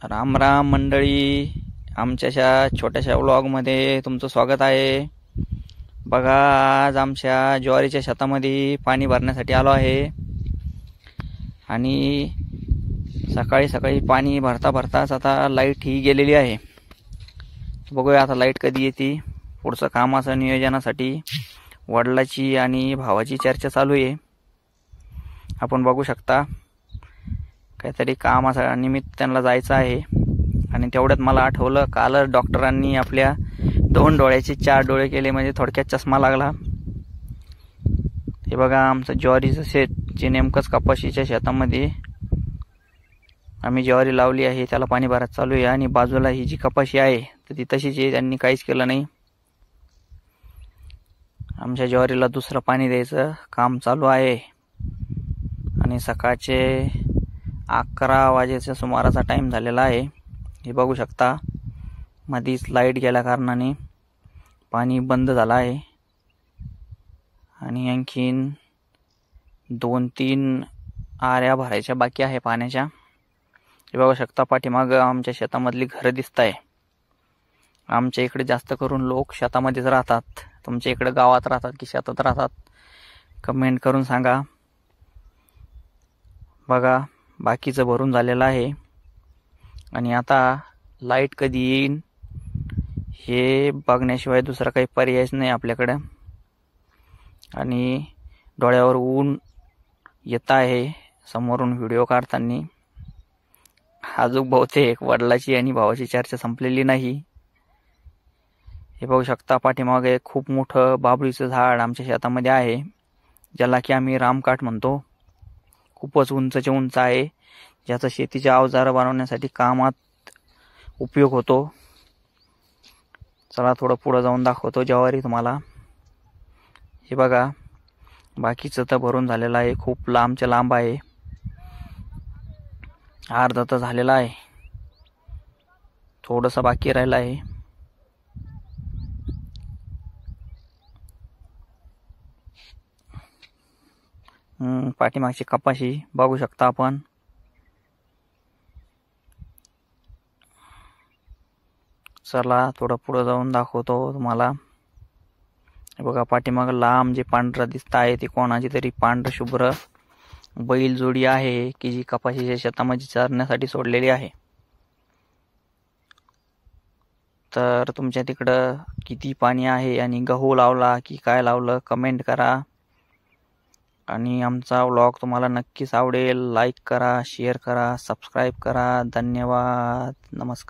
राम राम मंडळी, आमच्याशा छोट्याशा व्लॉगमध्ये तुमचं स्वागत आहे. बघा, आज आमच्या ज्वारीच्या शेतामध्ये पाणी भरण्यासाठी आलो आहे आणि सकाळी सकाळी पाणी भरता भरताच आता लाईट ही गेलेली आहे. बघूया आता लाईट कधी येते. पुढचं कामाचं नियोजनासाठी वडिलाची आणि भावाची चर्चा चालू आहे. आपण बघू शकता, काहीतरी कामाच्या निमित्त त्यांना जायचं आहे. आणि तेवढ्यात मला आठवलं, कालच डॉक्टरांनी आपल्या 2 डोळ्याचे 4 डोळे केले, म्हणजे थोडक्यात चष्मा लागला. हे बघा, आमचं ज्वारीचं शेत जे नेमकंच कपाशीच्या शेतामध्ये आम्ही ज्वारी लावली आहे त्याला पाणी भरायचं चालू आहे. आणि बाजूला ही जी कपाशी आहे तर ती तशीच आहे, त्यांनी काहीच केलं नाही. आमच्या ज्वारीला दुसरं पाणी द्यायचं काम चालू आहे. आणि सकाळचे 11 वाजेच्या सुमाराचा टाइम झालेला आहे. हे बघू शकता, मधीच लाईट गेल्या कारणाने पाणी बंद झालं आहे. आणि आणखीन 2-3 आऱ्या भरायच्या बाकी आहे पाण्याच्या. हे बघू शकता, पाठीमागं आमच्या शेतामधली घरं दिसत आहे. आमच्या इकडे जास्त करून लोक शेतामध्येच राहतात. तुमच्या इकडे गावात राहतात की शेतात राहतात, कमेंट करून सांगा. बघा, बाकीचं भरून झालेलं आहे. आणि आता लाईट कधी येईन हे बघण्याशिवाय दुसरा काही पर्यायच नाही आपल्याकडं. आणि डोळ्यावर ऊन येत आहे समोरून व्हिडिओ काढताना. अजून बहुतेक वडिलाची आणि भावाची चर्चा संपलेली नाही. हे बघू शकता, पाठीमागे खूप मोठं बाभळीचं झाड आमच्या शेतामध्ये आहे, ज्याला की आम्ही रामकाठ म्हणतो. खूपच उंचचे उंच आहे, ज्याचा शेतीचे अवजार बनवण्यासाठी कामात उपयोग होतो. चला थोडं पुढं जाऊन दाखवतो ज्वारी तुम्हाला. हे बघा, बाकीचं तर भरून झालेलं आहे, खूप लांबच्या लांब आहे. अर्धा तर झालेला आहे, थोडंसं बाकी राहिलं आहे. पाठीमागची कपाशी बघू शकता आपण. चला थोडं पुढं जाऊन दाखवतो तुम्हाला. बघा, पाठीमाग लांब जे पांढरं दिसत आहे ते कोणाची तरी पांढर शुभ्र बैल जोडी आहे, की जी कपाशीच्या शेतामध्ये चरण्यासाठी सोडलेली आहे. तर तुमच्या तिकडं किती पाणी आहे आणि गहू लावला की काय लावलं, कमेंट करा. आणि आमचा व्लॉग तुम्हाला नक्कीच आवडेल. लाईक करा, शेअर करा, सबस्क्राईब करा. धन्यवाद, नमस्कार.